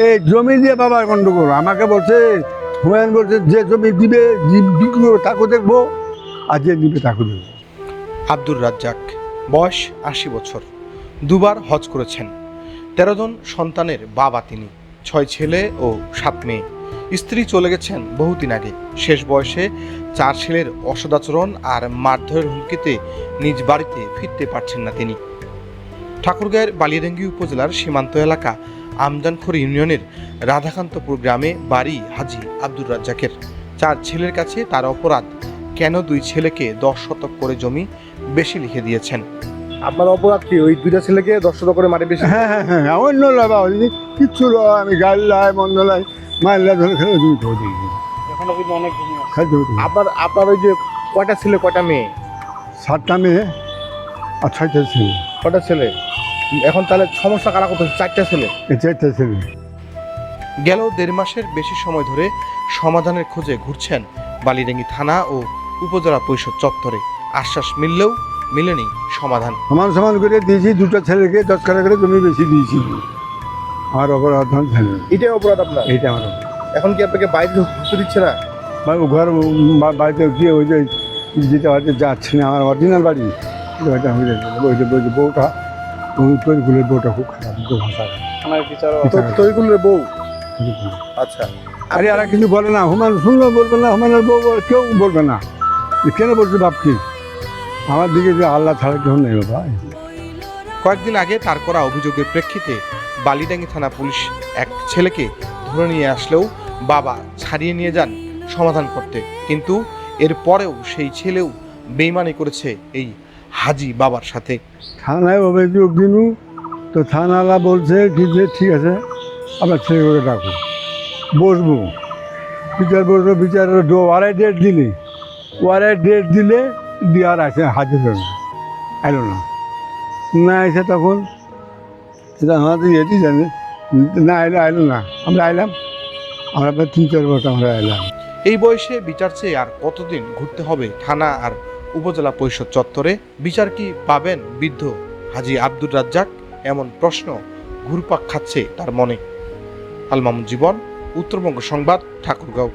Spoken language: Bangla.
এই জমি দিয়ে বাবার গন্ডগোল। আমাকে বলছে, হুমায়ুন বলছে যে জমি দিবে বিক্রি করে তাকে দেখবো, আর যে দিবে তাকে দেখবো। আব্দুর রাজ্জাক, বয়স ৮০ বছর, দুবার হজ করেছেন, ১৩ জন সন্তানের বাবা তিনি, ৬ ছেলে ও ৭ মেয়ে। স্ত্রী চলে গেছেন বহুদিন আগে। শেষ বয়সে ৪ ছেলের অসদাচরণ আর মারধরের হুমকিতে নিজ বাড়িতে ফিরতে পারছেন না তিনি। ঠাকুরগাঁয়ের বালিয়াডাঙ্গি উপজেলার সীমান্ত এলাকা আমজানখোর ইউনিয়নের রাধাকান্তপুর গ্রামে বাড়ি হাজী আব্দুর রাজ্জাকের। ৪ ছেলের কাছে তার অপরাধ, কেন 2 ছেলেকে 10 শতক করে জমি বেশি লিখে দিয়েছেন। আপনার অপরাধ কি? ওই 2টা ছেলেকে 10 শতক করে মাটি বেশি? হ্যাঁ হ্যাঁ হ্যাঁ, অন্য লাভা কিচ্ছু লয়, আমি গাড়ি লাই মন্দ লাই মারলা ধরে খেলে তুমি খেয়ে দিই। আপনার ওই যে কয়টা ছেলে কয়টা মেয়ে? 7টা মেয়ে আর 6টা ছেলে। কয়টা ছেলে? এখন তাহলে সমস্যা কারা করতেছে? 4টা ছেলে। এই 4টা ছেলে। গেল 1.5 মাসের বেশি সময় ধরে সমাধানের খোঁজে ঘুরছেন বালিয়াডাঙ্গি থানা ও উপজেলা পরিষদ চত্বরে। আশ্বাস মিললেও মিলেনি সমাধান। সমান সমান করে দিয়েছি, 2টা ছেলেকে 10 কাঠা করে জমি বেশি দিয়েছি। আমার অপরাধ জানি, এটাই অপরাধ আপনার? এইটা আমার অপরাধ। এখন কি আপনাকে বাইরে ঢুকতে দিচ্ছে না? ঘর বাড়িতে গিয়ে ওই যে যেটা হয়তো যাচ্ছে না, আমার অরিজিনাল বাড়ি ওই যে বউটা, তৈরিগুলোর বউটা খুব খারাপ, তৈরিগুলোর বউ? আচ্ছা, আরে আর কিছু বলে না, হুমায়ুন শুনলেও বলবে না, হুমায়ুনের বউ কেউ বলবে না। কেন বলছে বাপকে? আমার দিকে যে আল্লাহ ছাড়া কেউ নেই বাবা। কয়েকদিন আগে তার করা অভিযোগের প্রেক্ষিতে বালিয়াডাঙ্গি থানা পুলিশ এক ছেলেকে ধরে নিয়ে আসলেও বাবা ছাড়িয়ে নিয়ে যান সমাধান করতে। কিন্তু এর পরেও সেই ছেলেও বেইমানি করেছে এই হাজী বাবার সাথে। থানায় অভিযোগ দিনু তো থানাওয়ালা বলছে কি যে ঠিক আছে, আপনার ছেলেকে ডাকো, বসবো, বিচার বসবো। বিচারের ওয়ারাই ডেট দিলে, ওয়ারাই ডেট দিলে দেওয়ার আছে, হাজির হলো না, এলো না। না এসে তখন সেটা আমাদের এটি জানে না, এলো না। আমরা আইলাম, আমরা প্রায় 3-4 বছর আমরা এলাম। এই বয়সে বিচার চেয়ে আর কতদিন ঘুরতে হবে থানা আর উপজেলা পরিষদ চত্বরে? বিচার কি পাবেন বৃদ্ধ হাজী আব্দুর রাজ্জাক? এমন প্রশ্ন ঘুরপাক খাচ্ছে তার মনে। আল মামুন জীবন, উত্তরবঙ্গ সংবাদ, ঠাকুরগাঁও।